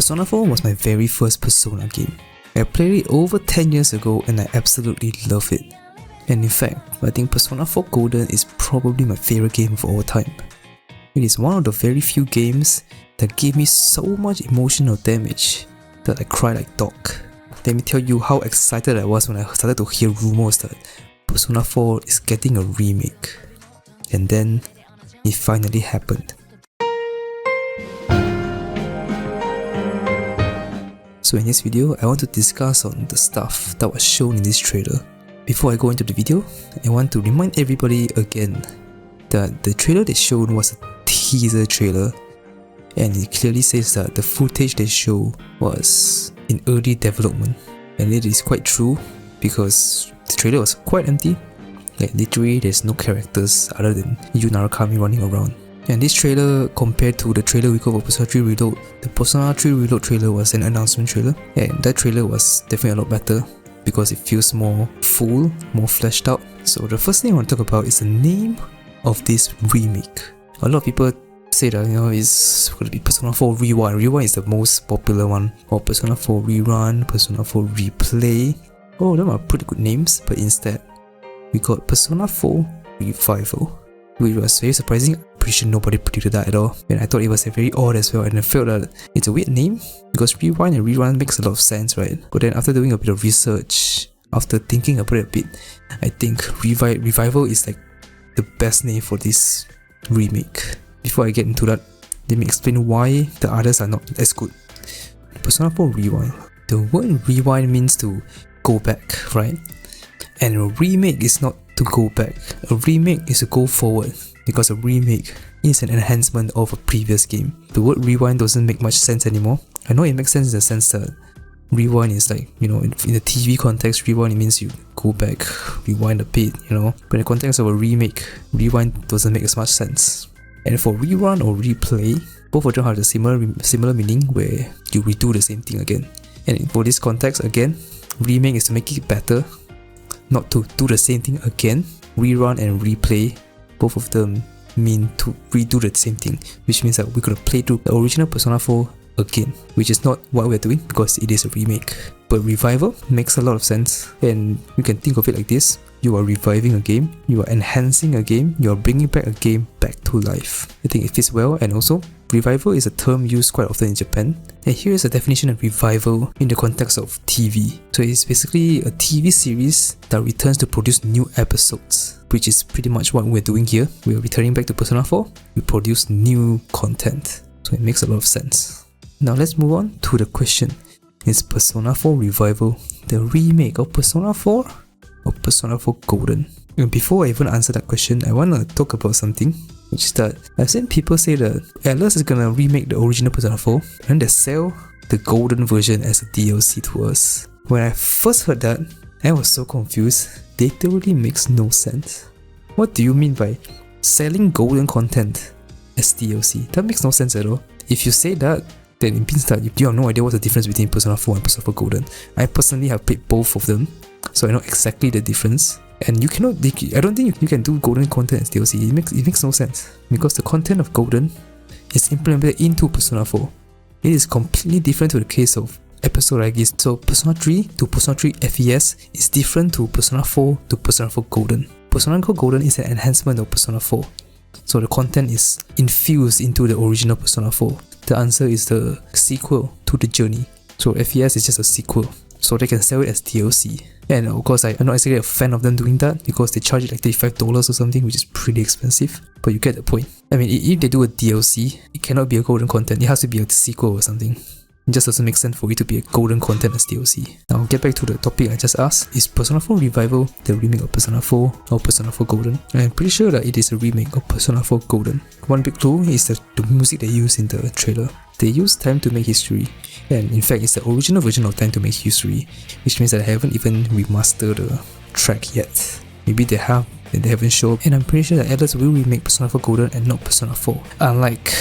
Persona 4 was my very first Persona game. I played it over 10 years ago and I absolutely love it. And in fact, I think Persona 4 Golden is probably my favorite game of all time. It is one of the very few games that gave me so much emotional damage that I cried like dog. Let me tell you how excited I was when I started to hear rumors that Persona 4 is getting a remake. And then, it finally happened. So in this video, I want to discuss on the stuff that was shown in this trailer. Before I go into the video, I want to remind everybody again that the trailer they showed was a teaser trailer, and it clearly says that the footage they show was in early development, and it is quite true because the trailer was quite empty. Like literally there's no characters other than Yu Narukami running around. And this trailer, compared to the trailer we got for Persona 3 Reload, the Persona 3 Reload trailer was an announcement trailer, and that trailer was definitely a lot better because it feels more full, more fleshed out. So the first thing I want to talk about is the name of this remake. A lot of people say that, it's going to be Persona 4 Rewind. Rewind is the most popular one, or Persona 4 Rerun, Persona 4 Replay. Oh, them are pretty good names, but instead we got Persona 4 Revival, which was very surprising. I'm pretty sure nobody predicted that at all, and I thought it was very odd as well, and I felt that it's a weird name because Rewind and Rerun makes a lot of sense, right? But then after doing a bit of research, after thinking about it a bit, I think Revival is like the best name for this remake. Before I get into that, let me explain why the others are not as good. Persona 4 Rewind. The word rewind means to go back, right? And a remake is not to go back. A remake is to go forward, because a remake is an enhancement of a previous game. The word rewind doesn't make much sense anymore. I know it makes sense in the sense that rewind is like, in the TV context, rewind, it means you go back, rewind a bit, But in the context of a remake, rewind doesn't make as much sense. And for rerun or replay, both of them have the similar meaning where you redo the same thing again. And for this context, again, remake is to make it better, not to do the same thing again. Rerun and replay, both of them mean to redo the same thing, which means that we're going to play through the original Persona 4 again, which is not what we're doing because it is a remake. But Revival makes a lot of sense, and you can think of it like this: you are reviving a game, you are enhancing a game, you are bringing back a game back to life. I think it fits well, and also Revival is a term used quite often in Japan. And here is a definition of revival in the context of TV. So it's basically a TV series that returns to produce new episodes, which is pretty much what we're doing here. We're returning back to Persona 4, we produce new content. So it makes a lot of sense. Now let's move on to the question: is Persona 4 Revival the remake of Persona 4 or Persona 4 Golden? And before I even answer that question, I want to talk about something, which is that I've seen people say that Atlus is gonna remake the original Persona 4 and they sell the Golden version as a DLC to us. When I first heard that, I was so confused. It literally makes no sense. What do you mean by selling Golden content as DLC? That makes no sense at all. If you say that, then it means that you have no idea what's the difference between Persona 4 and Persona 4 Golden. I personally have played both of them, so I know exactly the difference. And I don't think you can do Golden content as DLC. It makes no sense, because the content of Golden is implemented into Persona 4. It is completely different to the case of episode like. So Persona 3 to Persona 3 FES is different to Persona 4 to Persona 4 Golden. Persona 4 Golden is an enhancement of Persona 4. So the content is infused into the original Persona 4. The answer is the sequel to the journey. So FES is just a sequel, so they can sell it as DLC. And of course, I'm not exactly a fan of them doing that because they charge it like $35 or something, which is pretty expensive. But you get the point. I mean, if they do a DLC, it cannot be a Golden content. It has to be a sequel or something. It just doesn't make sense for it to be a Golden content as DLC. Now, get back to the topic I just asked. Is Persona 4 Revival the remake of Persona 4 or Persona 4 Golden? I'm pretty sure that it is a remake of Persona 4 Golden. One big clue is the music they use in the trailer. They use Time to Make History, and in fact it's the original version of Time to Make History, which means that I haven't even remastered the track yet. Maybe they have, and they haven't shown up. And I'm pretty sure that Atlus will remake Persona 4 Golden and not Persona 4. Unlike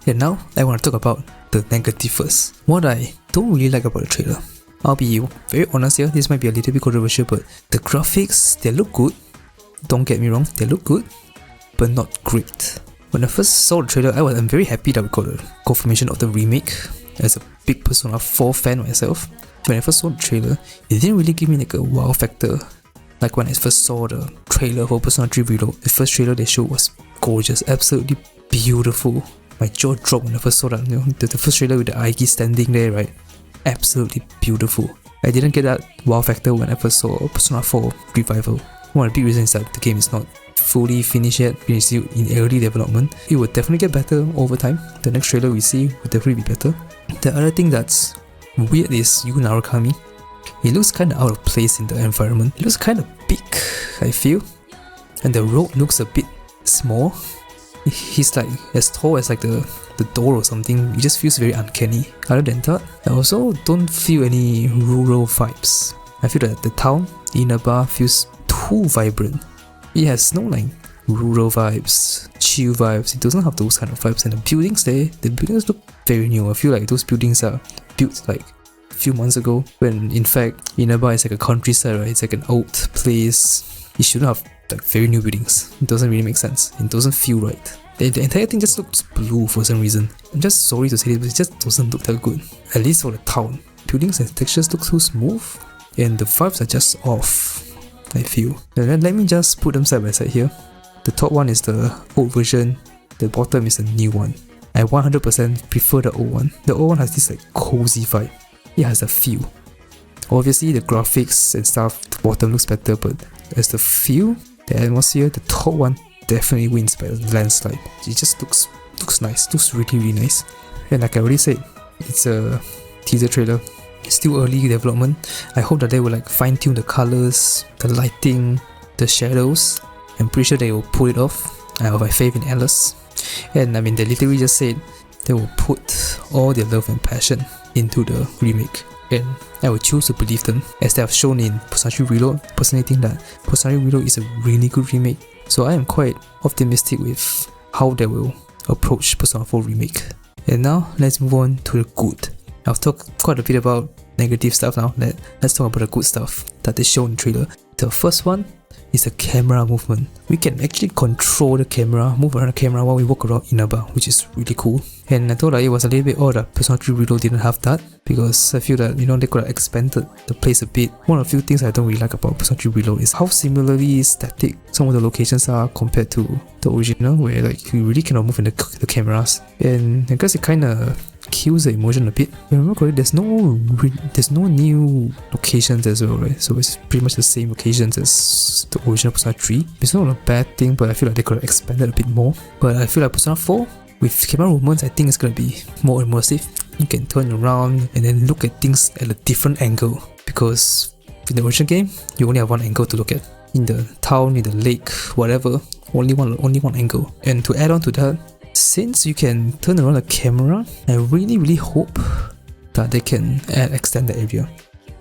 and now I want to talk about the negative first. What I don't really like about the trailer. I'll be very honest here, this might be a little bit controversial, but the graphics, they look good. Don't get me wrong, they look good, but not great. When I first saw the trailer, I'm very happy that we got a confirmation of the remake. As a big Persona 4 fan myself, when I first saw the trailer, it didn't really give me like a wow factor. Like when I first saw the trailer for Persona 3 Reload, the first trailer they showed was gorgeous, absolutely beautiful. My jaw dropped when I first saw that, you know, the first trailer with the Aiki standing there, right? Absolutely beautiful. I didn't get that wow factor when I first saw Persona 4 Revival. One of the big reasons is that the game is not fully finished yet, it's still in early development. It will definitely get better over time. The next trailer we see will definitely be better. The other thing that's weird is Yu Narukami. It looks kinda out of place in the environment. It looks kinda big, I feel. And the road looks a bit small. He's like as tall as like the door or something. It just feels very uncanny. Other than that, I also don't feel any rural vibes. I feel that the town, Inaba, feels too vibrant. It has no like rural vibes, chill vibes. It doesn't have those kind of vibes. And the buildings there, the buildings look very new. I feel like those buildings are built like a few months ago, when in fact Inaba is like a countryside, right? It's like an old place. It shouldn't have like very new buildings. It doesn't really make sense. It doesn't feel right. The entire thing just looks blue for some reason. I'm just sorry to say this, but it just doesn't look that good. At least for the town. Buildings and textures look too smooth, and the vibes are just off, I feel. And then let me just put them side by side here. The top one is the old version, the bottom is the new one. I 100% prefer the old one. The old one has this like cozy vibe. It has a feel. Obviously the graphics and stuff, the bottom looks better, but as the feel, the atmosphere, the top one definitely wins by a landslide. It just looks nice, looks really nice. And like I already said, it's a teaser trailer. It's still early development. I hope that they will like fine tune the colors, the lighting, the shadows. I'm pretty sure they will pull it off. I have my faith in Alice. And I mean, they literally just said they will put all their love and passion into the remake. And I will choose to believe them, as they have shown in Persona 3 Reload. Personally think that Persona 3 Reload is a really good remake. So I am quite optimistic with how they will approach Persona 4 Remake. And now let's move on to the good. I've talked quite a bit about negative stuff now. Let's talk about the good stuff that they show in the trailer. The first one is the camera movement. We can actually control the camera, move around the camera while we walk around Inaba, which is really cool. And I thought that it was a little bit odd that Persona 3 Reload didn't have that, because I feel that, you know, they could have expanded the place a bit. One of the few things I don't really like about Persona 3 Reload is how similarly static some of the locations are compared to the original, where like you really cannot move in the cameras. And I guess it kinda kills the emotion a bit. If I remember correctly, there's no new locations as well, right? So it's pretty much the same locations as the original Persona 3. It's not a bad thing, but I feel like they could have expanded a bit more. But I feel like Persona 4, with camera movements, I think it's gonna be more immersive. You can turn around and then look at things at a different angle, because in the original game, you only have one angle to look at. In the town, in the lake, whatever, only one angle. And to add on to that, since you can turn around the camera, I really hope that they can extend the area.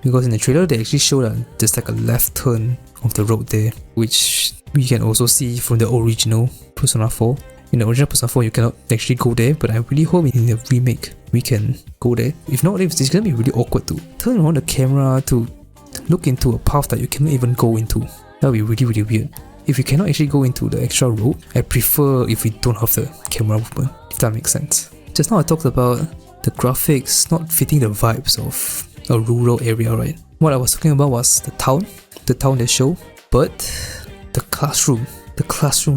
Because in the trailer, they actually show that there's like a left turn of the road there, which we can also see from the original Persona 4. In the original Persona 4, you cannot actually go there, but I really hope in the remake, we can go there. If not, it's gonna be really awkward to turn around the camera to look into a path that you cannot even go into. That would be really weird. If you cannot actually go into the extra road, I prefer if we don't have the camera movement, if that makes sense. Just now I talked about the graphics not fitting the vibes of a rural area, right? What I was talking about was the town they show, but the classroom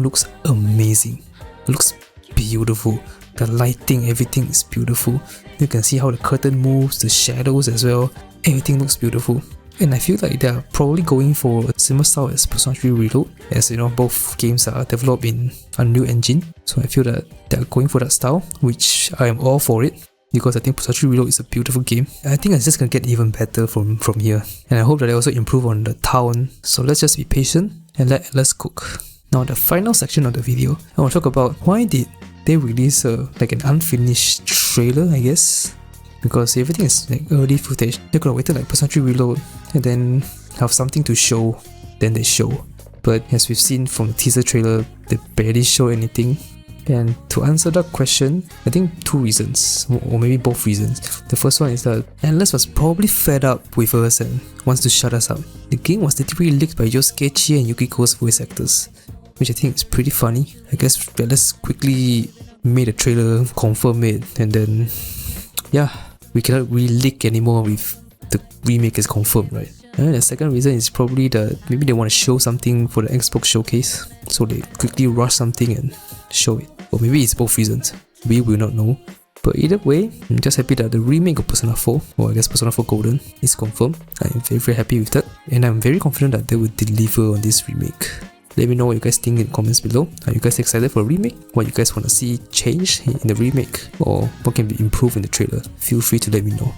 looks amazing. It looks beautiful. The lighting, everything is beautiful. You can see how the curtain moves, the shadows as well. Everything looks beautiful. And I feel like they're probably going for a similar style as Persona 3 Reload, as you know, both games are developed in Unreal Engine. So I feel that they're going for that style, which I am all for it, because I think Persona 3 Reload is a beautiful game. And I think it's just gonna get even better from here. And I hope that they also improve on the town. So let's just be patient and let's cook. Now the final section of the video, I want to talk about why did they release like an unfinished trailer, I guess. Because everything is like early footage. They could have waited like Persona 3 Reload and then have something to show, then they show. But as we've seen from the teaser trailer, they barely show anything. And to answer that question, I think two reasons, or maybe both reasons. The first one is that Alice was probably fed up with us and wants to shut us up. The game was literally leaked by Yosuke Chie and Yukiko's voice actors. which I think is pretty funny. I guess let's quickly make a trailer, confirm it, and then yeah, we cannot really leak anymore if the remake is confirmed, right? And the second reason is probably that maybe they want to show something for the Xbox showcase, so they quickly rush something and show it. Or maybe it's both reasons. We will not know. But either way, I'm just happy that the remake of Persona 4, or I guess Persona 4 Golden, is confirmed. I'm very happy with that, and I'm very confident that they will deliver on this remake. Let me know what you guys think in the comments below. Are you guys excited for a remake? What you guys want to see change in the remake? Or what can be improved in the trailer? Feel free to let me know.